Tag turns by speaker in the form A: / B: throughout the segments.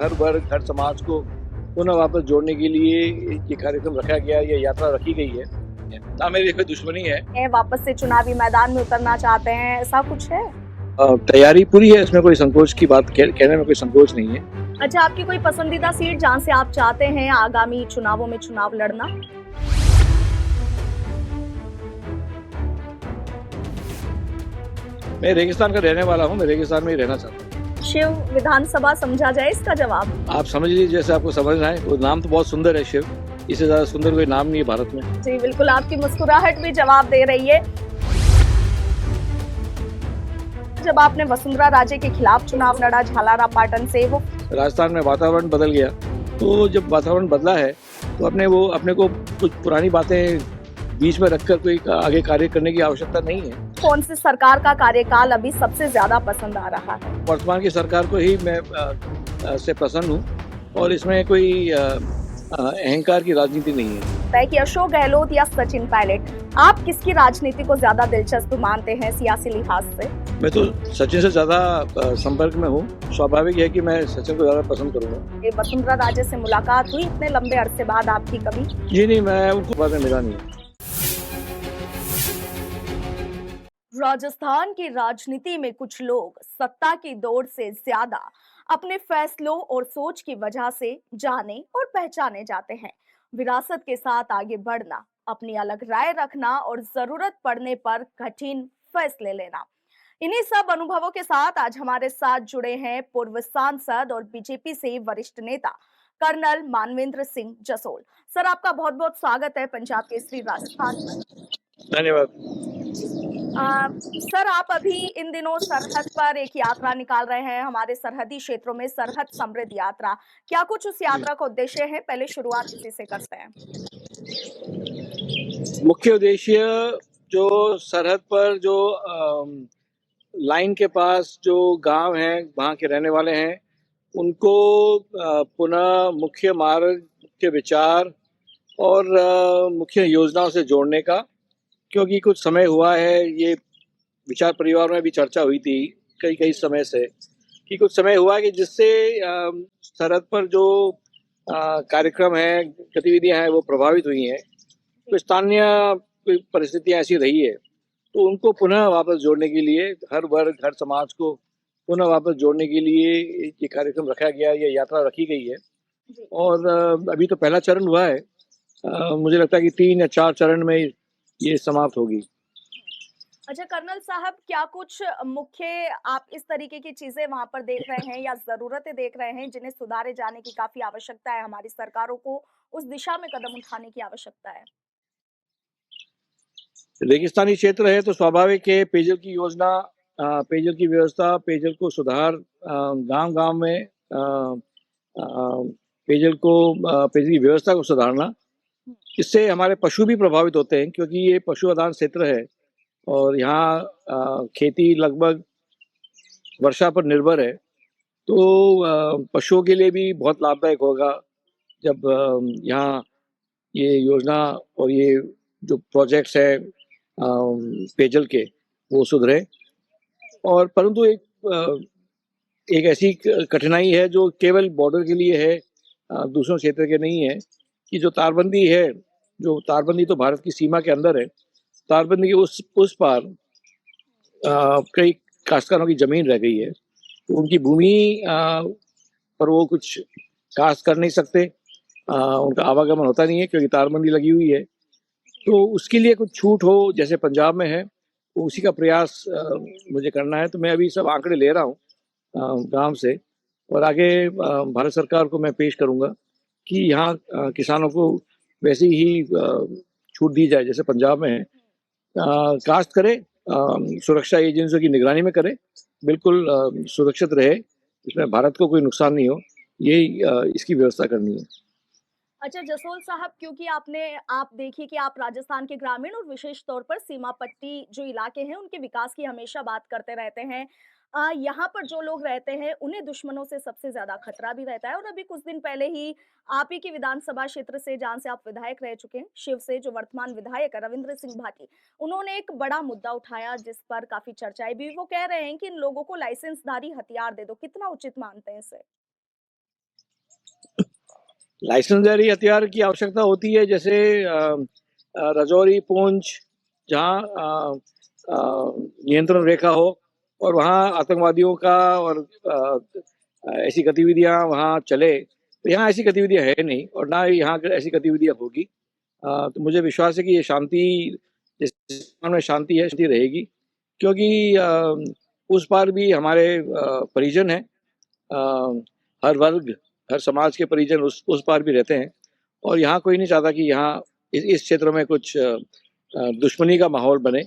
A: हर वर्ग, हर समाज को पुनः वापस जोड़ने के लिए ये कार्यक्रम रखा गया, ये यात्रा रखी गई है। ना मेरी कोई दुश्मनी है।
B: वापस से चुनावी मैदान में उतरना चाहते हैं, ऐसा कुछ है?
A: तैयारी पूरी है, इसमें कोई संकोच की बात कहने में कोई संकोच नहीं है।
B: अच्छा, आपकी कोई पसंदीदा सीट जहाँ से आप चाहते हैं आगामी चुनावों में चुनाव लड़ना?
A: मैं रेगिस्तान का रहने वाला हूँ, मैं रेगिस्तान में ही रहना चाहता हूँ।
B: शिव विधानसभा समझा जाए इसका जवाब?
A: आप समझ लीजिए जैसे आपको समझना है। वो नाम तो बहुत सुंदर है शिव, इससे ज्यादा सुंदर कोई नाम नहीं है भारत में।
B: जी बिल्कुल, आपकी मुस्कुराहट भी जवाब दे रही है। जब आपने वसुंधरा राजे के खिलाफ चुनाव लड़ा झालारा पाटन से, वो
A: राजस्थान में वातावरण बदल गया, तो जब वातावरण बदला है तो अपने को कुछ पुरानी बातें बीच में रखकर कोई आगे कार्य करने की आवश्यकता नहीं है।
B: कौन सी सरकार का कार्यकाल अभी सबसे ज्यादा पसंद आ रहा है?
A: वर्तमान की सरकार को ही मैं से प्रसन्न हूँ और इसमें कोई अहंकार की राजनीति नहीं है।
B: कि अशोक गहलोत या सचिन पायलट, आप किसकी राजनीति को ज्यादा दिलचस्प मानते हैं सियासी लिहाज से?
A: मैं तो सचिन से ज्यादा संपर्क में हूँ, स्वाभाविक है कि मैं सचिन को ज्यादा पसंद करूंगा।
B: ये वसुंधरा राजे से मुलाकात हुई इतने लंबे अरसे बाद आपकी कभी?
A: जी नहीं, मैं उनको बाद में मिला नहीं।
B: राजस्थान की राजनीति में कुछ लोग सत्ता की दौड़ से ज्यादा अपने फैसलों और सोच की वजह से जाने और पहचाने जाते हैं। विरासत के साथ आगे बढ़ना, अपनी अलग राय रखना और जरूरत पड़ने पर कठिन फैसले लेना, इन्हीं सब अनुभवों के साथ आज हमारे साथ जुड़े हैं पूर्व सांसद और बीजेपी से वरिष्ठ नेता कर्नल मानवेंद्र सिंह जसोल। सर, आपका बहुत बहुत स्वागत है पंजाब केसरी राजस्थान पर।
A: धन्यवाद।
B: सर, आप अभी इन दिनों सरहद पर एक यात्रा निकाल रहे हैं, हमारे सरहदी क्षेत्रों में सरहद समृद्ध यात्रा। क्या कुछ उस यात्रा का उद्देश्य है? पहले शुरुआत इसी से करते हैं।
A: मुख्य उद्देश्य जो सरहद पर जो लाइन के पास जो गांव हैं, वहाँ के रहने वाले हैं, उनको पुनः मुख्य मार्ग, मुख्य विचार और मुख्य योजनाओं से जोड़ने का, क्योंकि कुछ समय हुआ है, ये विचार परिवार में भी चर्चा हुई थी कई कई समय से, कि कुछ समय हुआ है कि जिससे सरहद पर जो कार्यक्रम है, गतिविधियां हैं, वो प्रभावित हुई हैं। कुछ स्थानीय परिस्थितियां ऐसी रही है, तो उनको पुनः वापस जोड़ने के लिए, हर वर्ग, हर समाज को पुनः वापस जोड़ने के लिए ये कार्यक्रम रखा गया, ये यात्रा रखी गई है। और अभी तो पहला चरण हुआ है, मुझे लगता है कि 3 या 4 चरण में ये समाप्त होगी।
B: अच्छा कर्नल साहब, क्या कुछ मुख्य आप इस तरीके की चीजें वहां पर देख रहे हैं या जरूरतें देख रहे हैं जिन्हें सुधारे जाने की काफी आवश्यकता है? हमारी सरकारों को उस दिशा में कदम उठाने की आवश्यकता है।
A: रेगिस्तानी क्षेत्र है तो स्वाभाविक है पेयजल की योजना, पेयजल की व्यवस्था, पेयजल को सुधार, गांव गांव में पेयजल की व्यवस्था को सुधारना। इससे हमारे पशु भी प्रभावित होते हैं, क्योंकि ये पशु आधान क्षेत्र है और यहाँ खेती लगभग वर्षा पर निर्भर है। तो पशुओं के लिए भी बहुत लाभदायक होगा जब यहाँ ये योजना और ये जो प्रोजेक्ट्स है पेयजल के, वो सुधरे। और परंतु एक ऐसी कठिनाई है जो केवल बॉर्डर के लिए है, दूसरों क्षेत्र के नहीं है, कि जो तारबंदी है, जो तारबंदी तो भारत की सीमा के अंदर है, तारबंदी के उस पार कई काश्तकारों की जमीन रह गई है, तो उनकी भूमि पर वो कुछ काश्त कर नहीं सकते, उनका आवागमन होता नहीं है क्योंकि तारबंदी लगी हुई है। तो उसके लिए कुछ छूट हो जैसे पंजाब में है, तो उसी का प्रयास मुझे करना है। तो मैं अभी सब आंकड़े ले रहा हूँ गांव से, और आगे भारत सरकार को मैं पेश करूंगा कि यहाँ किसानों को वैसी ही छूट दी जाए जैसे पंजाब में है। काश्त करे, सुरक्षा एजेंसियों की निगरानी में करे, बिल्कुल सुरक्षित रहे, इसमें भारत को कोई नुकसान नहीं हो, यही इसकी व्यवस्था करनी है।
B: अच्छा जसोल साहब, क्योंकि आप देखिए कि आप राजस्थान के ग्रामीण और विशेष तौर पर सीमा पट्टी जो इलाके हैं उनके विकास की हमेशा बात करते रहते हैं। यहाँ पर जो लोग रहते हैं उन्हें दुश्मनों से सबसे ज्यादा खतरा भी रहता है, और अभी कुछ दिन पहले ही आप ही की विधानसभा क्षेत्र से, जहां से आप विधायक रह चुके हैं, शिव से जो वर्तमान विधायक है रविंद्र सिंह भाटी, उन्होंने एक बड़ा मुद्दा उठाया जिस पर काफी चर्चाएं भी। वो कह रहे हैं कि इन लोगों को लाइसेंसधारी हथियार दे दो। कितना उचित मानते हैं इसे?
A: लाइसेंसधारी हथियार की आवश्यकता होती है, जैसे राजौरी, पुंछ, जहाँ नियंत्रण रेखा हो और वहाँ आतंकवादियों का और ऐसी गतिविधियाँ वहाँ चले, तो यहाँ ऐसी गतिविधियाँ है नहीं और ना ही यहाँ ऐसी गतिविधियाँ होगी। तो मुझे विश्वास है कि ये शांति, जिस स्थान में शांति है, शांति रहेगी, क्योंकि उस पार भी हमारे परिजन हैं। हर वर्ग, हर समाज के परिजन उस पार भी रहते हैं और यहाँ कोई नहीं चाहता कि यहाँ इस क्षेत्र में कुछ दुश्मनी का माहौल बने।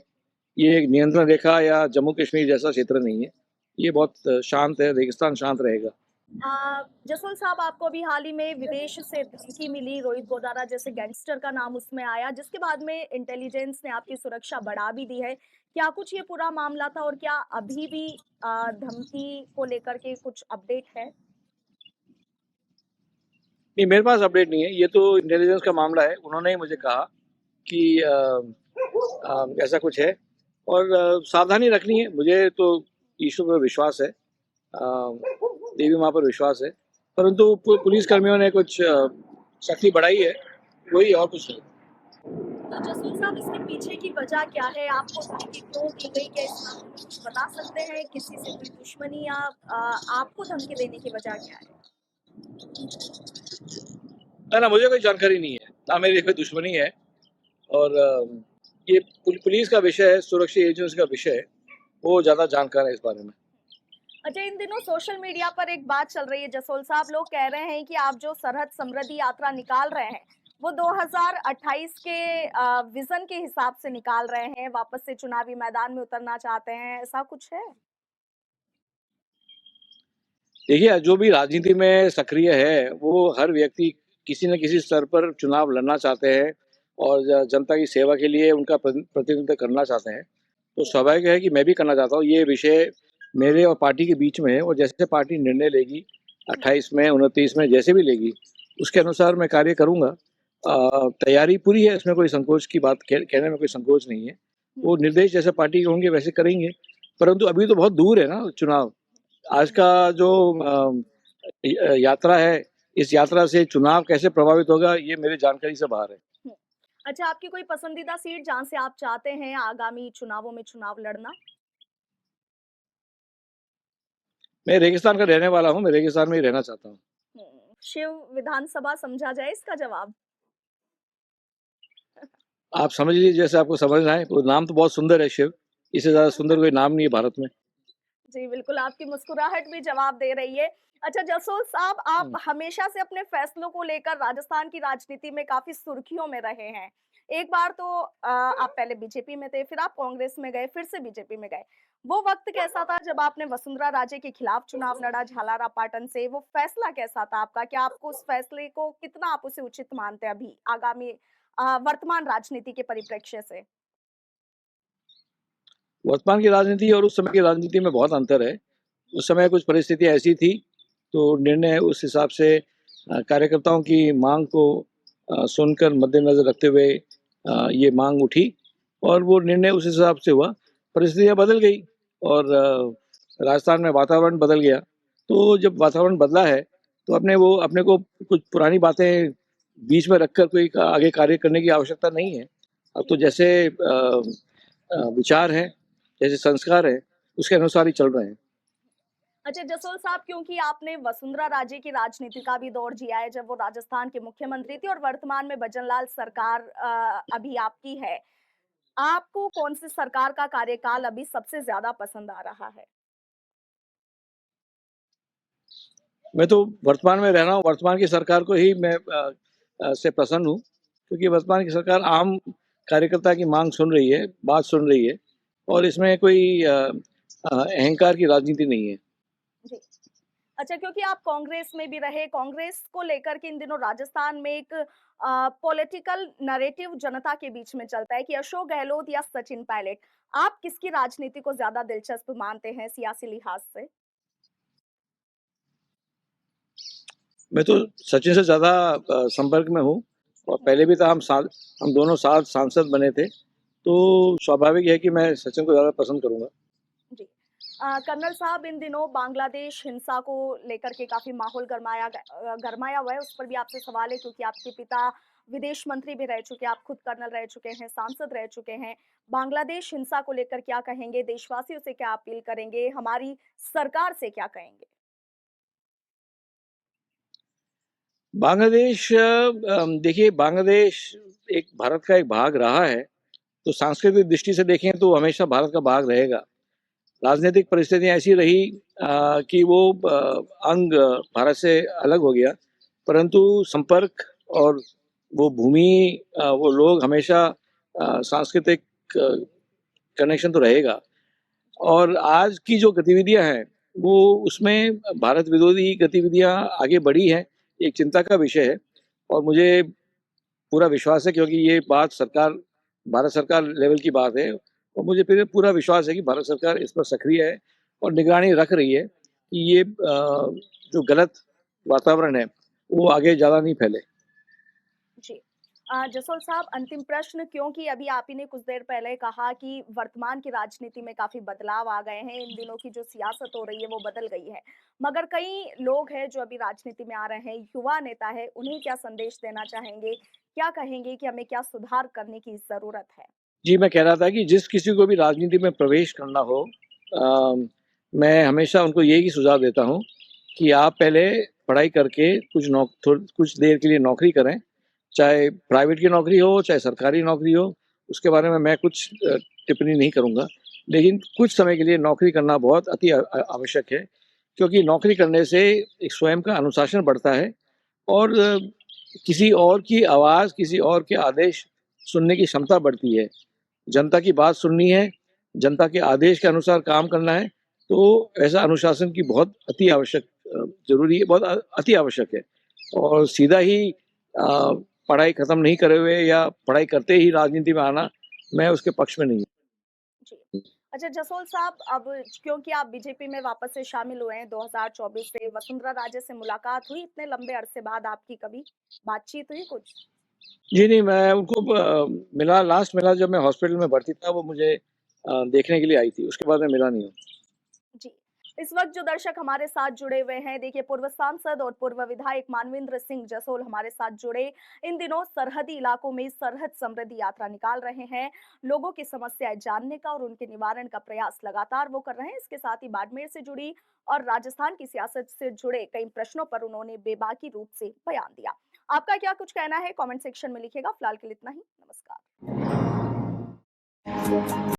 A: ये एक नियंत्रण रेखा या जम्मू कश्मीर जैसा क्षेत्र नहीं है, ये बहुत शांत है, रेगिस्तान शांत रहेगा।
B: जसवंत साहब, आपको अभी हाल ही में विदेश से धमकी मिली, रोहित गोदारा जैसे गैंगस्टर का नाम उसमें आया, जिसके बाद में इंटेलिजेंस ने आपकी सुरक्षा बढ़ा भी दी है। क्या कुछ ये पूरा मामला था और क्या अभी भी धमकी को लेकर के कुछ अपडेट है?
A: नहीं, मेरे पास अपडेट नहीं है, ये तो इंटेलिजेंस का मामला है। उन्होंने ही मुझे कहा कि ऐसा कुछ है और सावधानी रखनी है। मुझे तो ईश्वर पर विश्वास है, देवी माँ पर विश्वास है, परंतु पुलिस कर्मियों ने कुछ शक्ति बढ़ाई है, वही, और कुछ नहीं।
B: तो जसवंत साहब, इसके पीछे की वजह क्या है? आपको धमकी क्यों दी गई? क्या इस मामले में कुछ बता सकते हैं? किसी से कोई दुश्मनी या आपको धमकी देने की वजह क्या है?
A: ना मुझे कोई जानकारी नहीं है, ना मेरी कोई दुश्मनी है और ये पुलिस का विषय है, सुरक्षा एजेंसी का विषय है, वो ज़्यादा जानकार है इस बारे में।
B: अच्छा, इन दिनों सोशल मीडिया पर एक बात चल रही है जसोल साहब, लोग कह रहे हैं कि आप जो सरहद समृद्धि यात्रा निकाल रहे हैं वो 2028 के विजन के हिसाब से निकाल रहे हैं, वापस से चुनावी मैदान में उतरना चाहते हैं, ऐसा कुछ है?
A: देखिए, जो भी राजनीति में सक्रिय है, वो हर व्यक्ति किसी न किसी स्तर पर चुनाव लड़ना चाहते हैं और जनता की सेवा के लिए उनका प्रतिनिधित्व करना चाहते हैं। तो स्वाभाविक है कि मैं भी करना चाहता हूँ। ये विषय मेरे और पार्टी के बीच में है और जैसे पार्टी निर्णय लेगी 28 में, 29 में, जैसे भी लेगी, उसके अनुसार मैं कार्य करूँगा। तैयारी पूरी है, इसमें कोई संकोच की बात कहने में कोई संकोच नहीं है। वो निर्देश जैसे पार्टी के होंगे वैसे करेंगे, परंतु अभी तो बहुत दूर है ना चुनाव। आज का जो यात्रा है, इस यात्रा से चुनाव कैसे प्रभावित होगा, ये मेरी जानकारी से बाहर है।
B: अच्छा, आपकी कोई पसंदीदा सीट जहां से आप चाहते हैं आगामी चुनावों में चुनाव लड़ना?
A: मैं रेगिस्तान का रहने वाला हूँ, मैं रेगिस्तान में ही रहना चाहता हूँ।
B: शिव विधानसभा समझा जाए इसका जवाब?
A: आप समझ लीजिए जैसे आपको समझना है, वो नाम तो बहुत सुंदर है शिव, इससे ज़्यादा सुंदर कोई नाम नहीं है भारत में।
B: जी, बिल्कुल, आपकी मुस्कुराहट भी जवाब दे रही है। अच्छा जसोल साहब, आप हमेशा से अपने फैसलों को लेकर राजस्थान की राजनीति में काफ़ी सुर्खियों में रहे हैं। एक बार तो आप पहले बीजेपी में थे, फिर आप कांग्रेस में गए, फिर से बीजेपी में गए। वो वक़्त कैसा था जब आपने वसुंधरा राजे के खिलाफ चुनाव लड़ा झालारा पाटन से? वो फैसला कैसा था आपका? क्या आपको उस फैसले को कितना आप उसे उचित मानते हैं अभी आगामी वर्तमान राजनीति के परिप्रेक्ष्य से?
A: वर्तमान की राजनीति और उस समय की राजनीति में बहुत अंतर है। उस समय कुछ परिस्थितियाँ ऐसी थी, तो निर्णय उस हिसाब से कार्यकर्ताओं की मांग को सुनकर मद्देनज़र रखते हुए ये मांग उठी और वो निर्णय उस हिसाब से हुआ। परिस्थितियाँ बदल गई और राजस्थान में वातावरण बदल गया। तो जब वातावरण बदला है, तो अपने को कुछ पुरानी बातें बीच में रखकर कोई आगे कार्य करने की आवश्यकता नहीं है। अब तो जैसे विचार हैं, जैसे संस्कार हैं, उसके अनुसार ही चल रहे हैं।
B: अच्छा जसोल साहब, क्योंकि आपने वसुंधरा राजे की राजनीति का भी दौर जिया है जब वो राजस्थान के मुख्यमंत्री थी और वर्तमान में भजनलाल सरकार अभी आपकी है। आपको कौन सी सरकार का कार्यकाल अभी सबसे ज्यादा पसंद आ रहा है?
A: मैं तो वर्तमान में रह रहा हूँ, वर्तमान की सरकार को ही मैं से प्रसन्न हूँ, क्योंकि वर्तमान की सरकार आम कार्यकर्ता की मांग सुन रही है, बात सुन रही है और इसमें कोई अहंकार की राजनीति नहीं है।
B: जी। अच्छा, क्योंकि आप कांग्रेस में भी रहे, कांग्रेस को लेकर के इन दिनों राजस्थान में एक पॉलिटिकल नैरेटिव जनता के बीच में चलता है कि अशोक गहलोत या सचिन पायलट। आप किसकी राजनीति को ज्यादा दिलचस्प मानते हैं सियासी लिहाज से?
A: मैं तो सचिन से ज़्यादा संपर्क में हूँ और पहले भी था, हम दोनों साथ सांसद बने थे, तो स्वाभाविक है कि मैं सचिन को ज़्यादा पसंद करूँगा।
B: जी। कर्नल साहब, इन दिनों बांग्लादेश हिंसा को लेकर के काफ़ी माहौल गरमाया हुआ है, उस पर भी आपसे सवाल है क्योंकि आपके पिता विदेश मंत्री भी रह चुके हैं, आप खुद कर्नल रह चुके हैं, सांसद रह चुके हैं। बांग्लादेश हिंसा को लेकर क्या कहेंगे? देशवासियों से क्या अपील करेंगे? हमारी सरकार से क्या कहेंगे?
A: बांग्लादेश देखिए बांग्लादेश एक भारत का एक भाग रहा है, तो सांस्कृतिक दृष्टि से देखें तो हमेशा भारत का भाग रहेगा। राजनीतिक परिस्थितियाँ ऐसी रही कि वो अंग भारत से अलग हो गया, परंतु संपर्क और वो भूमि वो लोग हमेशा सांस्कृतिक कनेक्शन तो रहेगा। और आज की जो गतिविधियाँ हैं, वो उसमें भारत विरोधी गतिविधियाँ आगे बढ़ी हैं, एक चिंता का विषय है और मुझे पूरा विश्वास है क्योंकि ये बात भारत सरकार लेवल की बात है और मुझे फिर पूरा विश्वास है कि भारत सरकार इस पर सक्रिय है और निगरानी रख रही है कि ये जो गलत वातावरण है, वो आगे ज़्यादा नहीं फैले।
B: जी। जसोल साहब, अंतिम प्रश्न, क्योंकि अभी आप ही ने कुछ देर पहले कहा कि वर्तमान की राजनीति में काफ़ी बदलाव आ गए हैं, इन दिनों की जो सियासत हो रही है वो बदल गई है। मगर कई लोग हैं जो अभी राजनीति में आ रहे हैं, युवा नेता हैं, उन्हें क्या संदेश देना चाहेंगे? क्या कहेंगे कि हमें क्या सुधार करने की ज़रूरत है?
A: जी, मैं कह रहा था कि जिस किसी को भी राजनीति में प्रवेश करना हो मैं हमेशा उनको यही सुझाव देता हूँ कि आप पहले पढ़ाई करके कुछ देर के लिए नौकरी करें, चाहे प्राइवेट की नौकरी हो, चाहे सरकारी नौकरी हो, उसके बारे में मैं कुछ टिप्पणी नहीं करूँगा। लेकिन कुछ समय के लिए नौकरी करना बहुत आवश्यक है, क्योंकि नौकरी करने से एक स्वयं का अनुशासन बढ़ता है और किसी और की आवाज़, किसी और के आदेश सुनने की क्षमता बढ़ती है। जनता की बात सुननी है, जनता के आदेश के अनुसार काम करना है, तो ऐसा अनुशासन की बहुत ज़रूरी है, बहुत अति आवश्यक है। और सीधा ही पढ़ाई खत्म नहीं करे हुए या पढ़ाई करते ही राजनीति में आना, मैं उसके पक्ष में नहीं हूँ।
B: जी। अच्छा जसोल साहब, अब क्योंकि आप बीजेपी में वापस से शामिल हुए हैं 2024 से, वसुंधरा राजे से मुलाकात हुई इतने लंबे अरसे बाद आपकी, कभी बातचीत हुई कुछ?
A: जी नहीं, मैं उनको लास्ट मिला जब मैं हॉस्पिटल में भर्ती था, वो मुझे देखने के लिए आई थी, उसके बाद मैं मिला नहीं हूँ।
B: जी। इस वक्त जो दर्शक हमारे साथ जुड़े हुए हैं, देखिए पूर्व सांसद और पूर्व विधायक मानवेंद्र सिंह जसोल हमारे साथ जुड़े, इन दिनों सरहदी इलाकों में सरहद समृद्धि यात्रा निकाल रहे हैं, लोगों की समस्याएं जानने का और उनके निवारण का प्रयास लगातार वो कर रहे हैं। इसके साथ ही बाड़मेर से जुड़ी और राजस्थान की सियासत से जुड़े कई प्रश्नों पर उन्होंने बेबाकी रूप से बयान दिया। आपका क्या कुछ कहना है, कमेंट सेक्शन में लिखिएगा। फिलहाल के लिए इतना ही। नमस्कार।